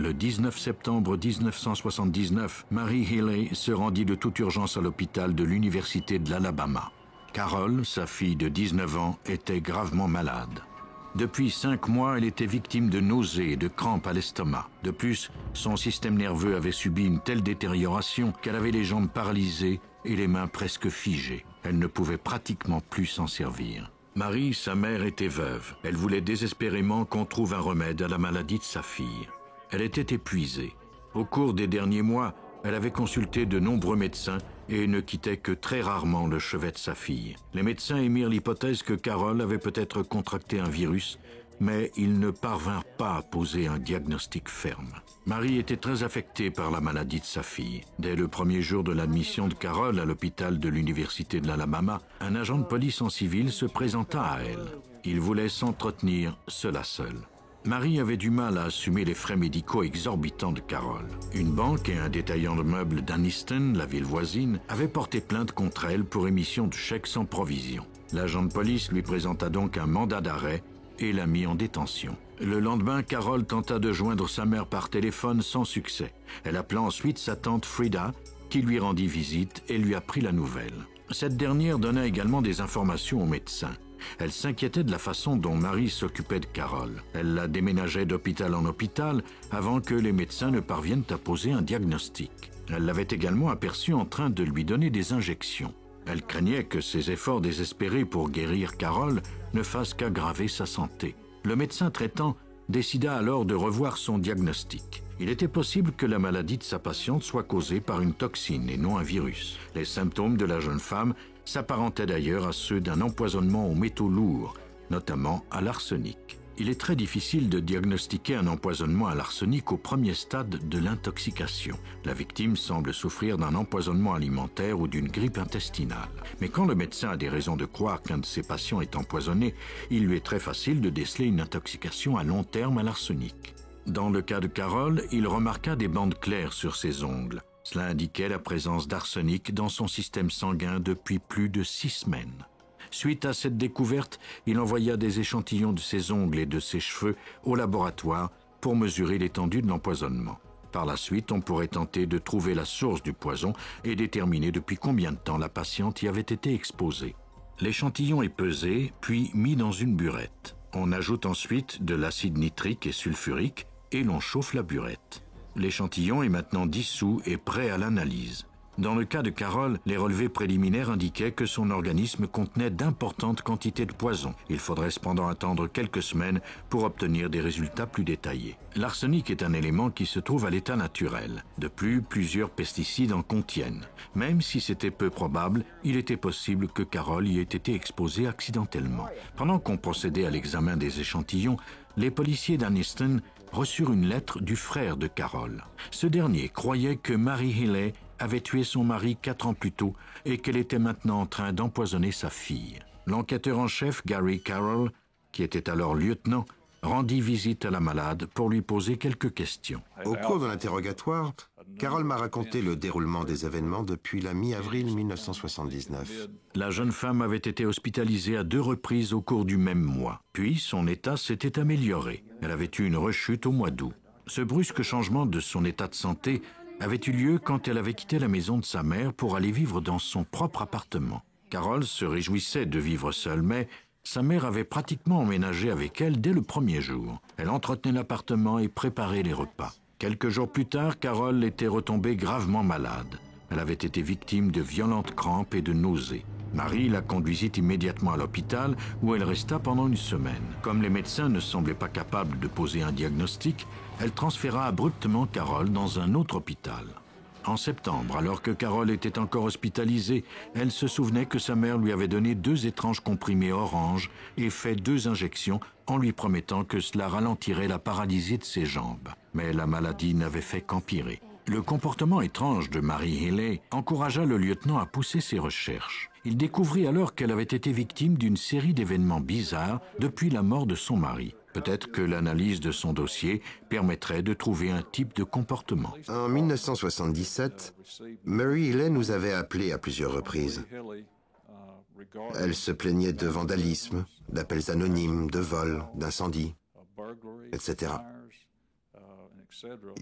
Le 19 septembre 1979, Mary Healy se rendit de toute urgence à l'hôpital de l'Université de l'Alabama. Carol, sa fille de 19 ans, était gravement malade. Depuis 5 mois, elle était victime de nausées et de crampes à l'estomac. De plus, son système nerveux avait subi une telle détérioration qu'elle avait les jambes paralysées et les mains presque figées. Elle ne pouvait pratiquement plus s'en servir. Marie, sa mère, était veuve. Elle voulait désespérément qu'on trouve un remède à la maladie de sa fille. Elle était épuisée. Au cours des derniers mois, elle avait consulté de nombreux médecins et ne quittait que très rarement le chevet de sa fille. Les médecins émirent l'hypothèse que Carol avait peut-être contracté un virus, mais ils ne parvinrent pas à poser un diagnostic ferme. Marie était très affectée par la maladie de sa fille. Dès le premier jour de l'admission de Carol à l'hôpital de l'Université de l'Alabama, un agent de police en civil se présenta à elle. Il voulait s'entretenir seul à seul. Marie avait du mal à assumer les frais médicaux exorbitants de Carol. Une banque et un détaillant de meubles d'Anniston, la ville voisine, avaient porté plainte contre elle pour émission de chèques sans provision. L'agent de police lui présenta donc un mandat d'arrêt et l'a mis en détention. Le lendemain, Carol tenta de joindre sa mère par téléphone sans succès. Elle appela ensuite sa tante Frida, qui lui rendit visite et lui apprit la nouvelle. Cette dernière donna également des informations aux médecins. Elle s'inquiétait de la façon dont Marie s'occupait de Carol. Elle la déménageait d'hôpital en hôpital avant que les médecins ne parviennent à poser un diagnostic. Elle l'avait également aperçue en train de lui donner des injections. Elle craignait que ses efforts désespérés pour guérir Carol ne fassent qu'aggraver sa santé. Le médecin traitant décida alors de revoir son diagnostic. Il était possible que la maladie de sa patiente soit causée par une toxine et non un virus. Les symptômes de la jeune femme s'apparentaient d'ailleurs à ceux d'un empoisonnement aux métaux lourds, notamment à l'arsenic. Il est très difficile de diagnostiquer un empoisonnement à l'arsenic au premier stade de l'intoxication. La victime semble souffrir d'un empoisonnement alimentaire ou d'une grippe intestinale. Mais quand le médecin a des raisons de croire qu'un de ses patients est empoisonné, il lui est très facile de déceler une intoxication à long terme à l'arsenic. Dans le cas de Carol, il remarqua des bandes claires sur ses ongles. Cela indiquait la présence d'arsenic dans son système sanguin depuis plus de 6 semaines. Suite à cette découverte, il envoya des échantillons de ses ongles et de ses cheveux au laboratoire pour mesurer l'étendue de l'empoisonnement. Par la suite, on pourrait tenter de trouver la source du poison et déterminer depuis combien de temps la patiente y avait été exposée. L'échantillon est pesé, puis mis dans une burette. On ajoute ensuite de l'acide nitrique et sulfurique et l'on chauffe la burette. L'échantillon est maintenant dissous et prêt à l'analyse. Dans le cas de Carol, les relevés préliminaires indiquaient que son organisme contenait d'importantes quantités de poison. Il faudrait cependant attendre quelques semaines pour obtenir des résultats plus détaillés. L'arsenic est un élément qui se trouve à l'état naturel. De plus, plusieurs pesticides en contiennent. Même si c'était peu probable, il était possible que Carol y ait été exposée accidentellement. Pendant qu'on procédait à l'examen des échantillons, les policiers d'Anniston reçurent une lettre du frère de Carol. Ce dernier croyait que Mary Healy avait tué son mari 4 ans plus tôt et qu'elle était maintenant en train d'empoisonner sa fille. L'enquêteur en chef, Gary Carroll, qui était alors lieutenant, rendit visite à la malade pour lui poser quelques questions. Au cours de l'interrogatoire, Carol m'a raconté le déroulement des événements depuis la mi-avril 1979. La jeune femme avait été hospitalisée à 2 reprises au cours du même mois. Puis son état s'était amélioré. Elle avait eu une rechute au mois d'août. Ce brusque changement de son état de santé avait eu lieu quand elle avait quitté la maison de sa mère pour aller vivre dans son propre appartement. Carol se réjouissait de vivre seule, mais sa mère avait pratiquement emménagé avec elle dès le premier jour. Elle entretenait l'appartement et préparait les repas. Quelques jours plus tard, Carol était retombée gravement malade. Elle avait été victime de violentes crampes et de nausées. Marie la conduisit immédiatement à l'hôpital où elle resta pendant une semaine. Comme les médecins ne semblaient pas capables de poser un diagnostic, elle transféra abruptement Carol dans un autre hôpital. En septembre, alors que Carol était encore hospitalisée, elle se souvenait que sa mère lui avait donné 2 étranges comprimés orange et fait 2 injections en lui promettant que cela ralentirait la paralysie de ses jambes. Mais la maladie n'avait fait qu'empirer. Le comportement étrange de Mary Healy encouragea le lieutenant à pousser ses recherches. Il découvrit alors qu'elle avait été victime d'une série d'événements bizarres depuis la mort de son mari. Peut-être que l'analyse de son dossier permettrait de trouver un type de comportement. En 1977, Mary Healy nous avait appelés à plusieurs reprises. Elle se plaignait de vandalisme, d'appels anonymes, de vols, d'incendies, etc.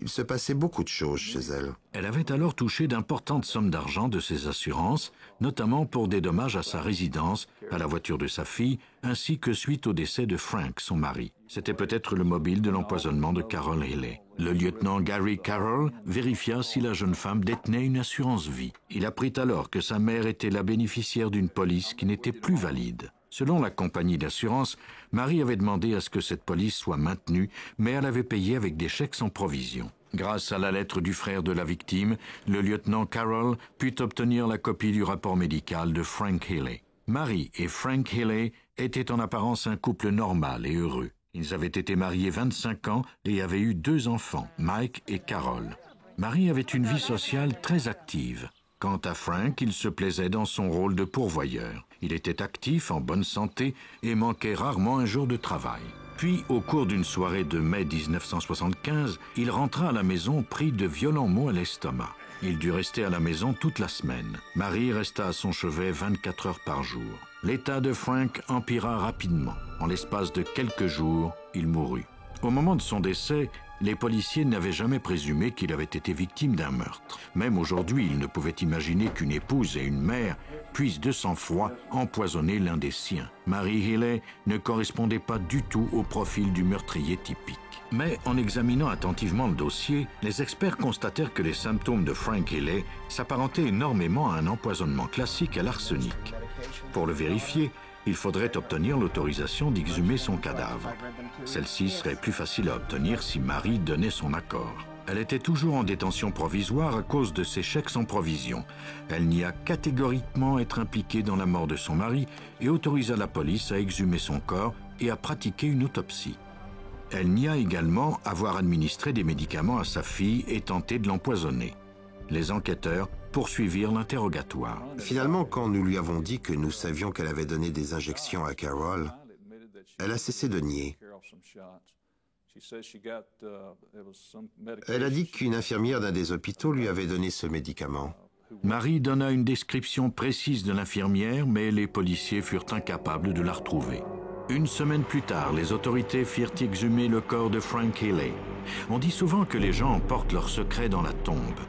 Il se passait beaucoup de choses chez elle. Elle avait alors touché d'importantes sommes d'argent de ses assurances, notamment pour des dommages à sa résidence, à la voiture de sa fille, ainsi que suite au décès de Frank, son mari. C'était peut-être le mobile de l'empoisonnement de Carol Healey. Le lieutenant Gary Carroll vérifia si la jeune femme détenait une assurance vie. Il apprit alors que sa mère était la bénéficiaire d'une police qui n'était plus valide. Selon la compagnie d'assurance, Marie avait demandé à ce que cette police soit maintenue, mais elle avait payé avec des chèques sans provision. Grâce à la lettre du frère de la victime, le lieutenant Carroll put obtenir la copie du rapport médical de Frank Healey. Marie et Frank Healey étaient en apparence un couple normal et heureux. Ils avaient été mariés 25 ans et avaient eu 2 enfants, Mike et Carol. Marie avait une vie sociale très active. Quant à Frank, il se plaisait dans son rôle de pourvoyeur. Il était actif, en bonne santé et manquait rarement un jour de travail. Puis, au cours d'une soirée de mai 1975, il rentra à la maison pris de violents maux à l'estomac. Il dut rester à la maison toute la semaine. Marie resta à son chevet 24 heures par jour. L'état de Frank empira rapidement. En l'espace de quelques jours, il mourut. Au moment de son décès, les policiers n'avaient jamais présumé qu'il avait été victime d'un meurtre. Même aujourd'hui, ils ne pouvaient imaginer qu'une épouse et une mère puissent de sang-froid empoisonner l'un des siens. Marie Healey ne correspondait pas du tout au profil du meurtrier typique. Mais en examinant attentivement le dossier, les experts constatèrent que les symptômes de Frank Healey s'apparentaient énormément à un empoisonnement classique à l'arsenic. Pour le vérifier, il faudrait obtenir l'autorisation d'exhumer son cadavre. Celle-ci serait plus facile à obtenir si Marie donnait son accord. Elle était toujours en détention provisoire à cause de ses chèques sans provision. Elle nia catégoriquement être impliquée dans la mort de son mari et autorisa la police à exhumer son corps et à pratiquer une autopsie. Elle nia également avoir administré des médicaments à sa fille et tenté de l'empoisonner. Les enquêteurs poursuivirent l'interrogatoire. Finalement, quand nous lui avons dit que nous savions qu'elle avait donné des injections à Carol, elle a cessé de nier. Elle a dit qu'une infirmière d'un des hôpitaux lui avait donné ce médicament. Marie donna une description précise de l'infirmière, mais les policiers furent incapables de la retrouver. Une semaine plus tard, les autorités firent exhumer le corps de Frank Healey. On dit souvent que les gens emportent leurs secrets dans la tombe.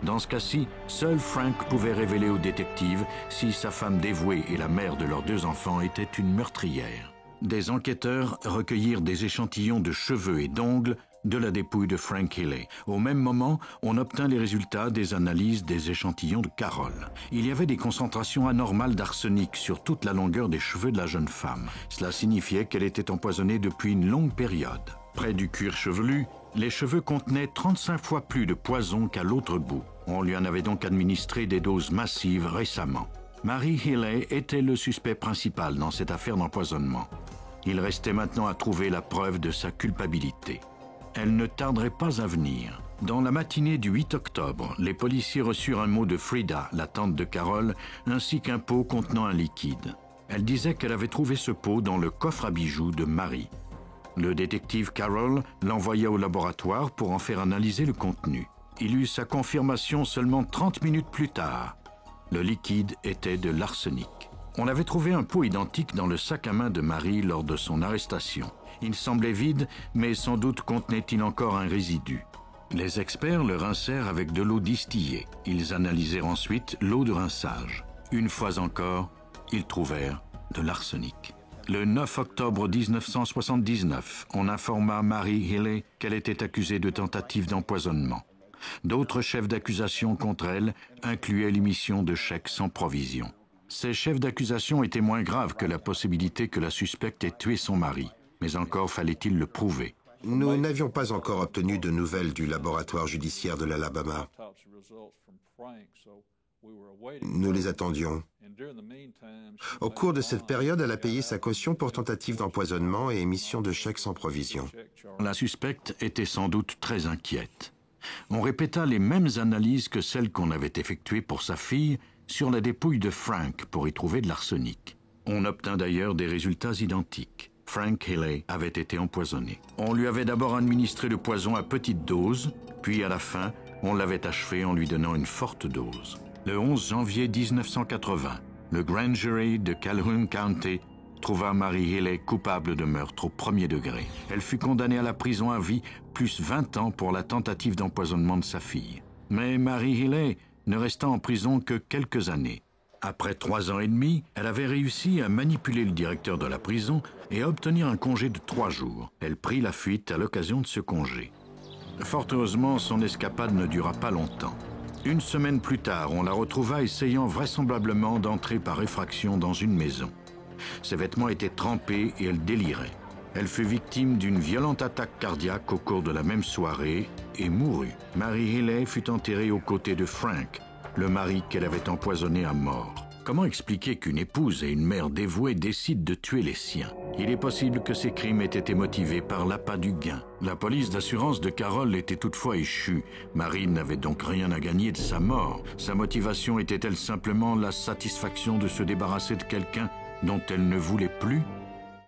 Dans ce cas-ci, seul Frank pouvait révéler aux détectives si sa femme dévouée et la mère de leurs 2 enfants étaient une meurtrière. Des enquêteurs recueillirent des échantillons de cheveux et d'ongles de la dépouille de Frank Healey. Au même moment, on obtint les résultats des analyses des échantillons de Carol. Il y avait des concentrations anormales d'arsenic sur toute la longueur des cheveux de la jeune femme. Cela signifiait qu'elle était empoisonnée depuis une longue période. Près du cuir chevelu, les cheveux contenaient 35 fois plus de poison qu'à l'autre bout. On lui en avait donc administré des doses massives récemment. Marie Healey était le suspect principal dans cette affaire d'empoisonnement. Il restait maintenant à trouver la preuve de sa culpabilité. Elle ne tarderait pas à venir. Dans la matinée du 8 octobre, les policiers reçurent un mot de Frida, la tante de Carol, ainsi qu'un pot contenant un liquide. Elle disait qu'elle avait trouvé ce pot dans le coffre à bijoux de Marie. Le détective Carroll l'envoya au laboratoire pour en faire analyser le contenu. Il eut sa confirmation seulement 30 minutes plus tard. Le liquide était de l'arsenic. On avait trouvé un pot identique dans le sac à main de Marie lors de son arrestation. Il semblait vide, mais sans doute contenait-il encore un résidu. Les experts le rincèrent avec de l'eau distillée. Ils analysèrent ensuite l'eau de rinçage. Une fois encore, ils trouvèrent de l'arsenic. Le 9 octobre 1979, on informa Marie Healey qu'elle était accusée de tentative d'empoisonnement. D'autres chefs d'accusation contre elle incluaient l'émission de chèques sans provision. Ces chefs d'accusation étaient moins graves que la possibilité que la suspecte ait tué son mari. Mais encore fallait-il le prouver. Nous n'avions pas encore obtenu de nouvelles du laboratoire judiciaire de l'Alabama. Nous les attendions. Au cours de cette période, elle a payé sa caution pour tentative d'empoisonnement et émission de chèques sans provision. La suspecte était sans doute très inquiète. On répéta les mêmes analyses que celles qu'on avait effectuées pour sa fille sur la dépouille de Frank pour y trouver de l'arsenic. On obtint d'ailleurs des résultats identiques. Frank Healey avait été empoisonné. On lui avait d'abord administré le poison à petite dose, puis à la fin, on l'avait achevé en lui donnant une forte dose. Le 11 janvier 1980, le Grand Jury de Calhoun County trouva Mary Healey coupable de meurtre au premier degré. Elle fut condamnée à la prison à vie, plus 20 ans pour la tentative d'empoisonnement de sa fille. Mais Mary Healey ne resta en prison que quelques années. Après 3 ans et demi, elle avait réussi à manipuler le directeur de la prison et à obtenir un congé de 3 jours. Elle prit la fuite à l'occasion de ce congé. Fort heureusement, son escapade ne dura pas longtemps. Une semaine plus tard, on la retrouva essayant vraisemblablement d'entrer par effraction dans une maison. Ses vêtements étaient trempés et elle délirait. Elle fut victime d'une violente attaque cardiaque au cours de la même soirée et mourut. Mary Healey fut enterrée aux côtés de Frank, le mari qu'elle avait empoisonné à mort. Comment expliquer qu'une épouse et une mère dévouée décident de tuer les siens? Il est possible que ces crimes aient été motivés par l'appât du gain. La police d'assurance de Carroll était toutefois échue. Mary n'avait donc rien à gagner de sa mort. Sa motivation était-elle simplement la satisfaction de se débarrasser de quelqu'un dont elle ne voulait plus?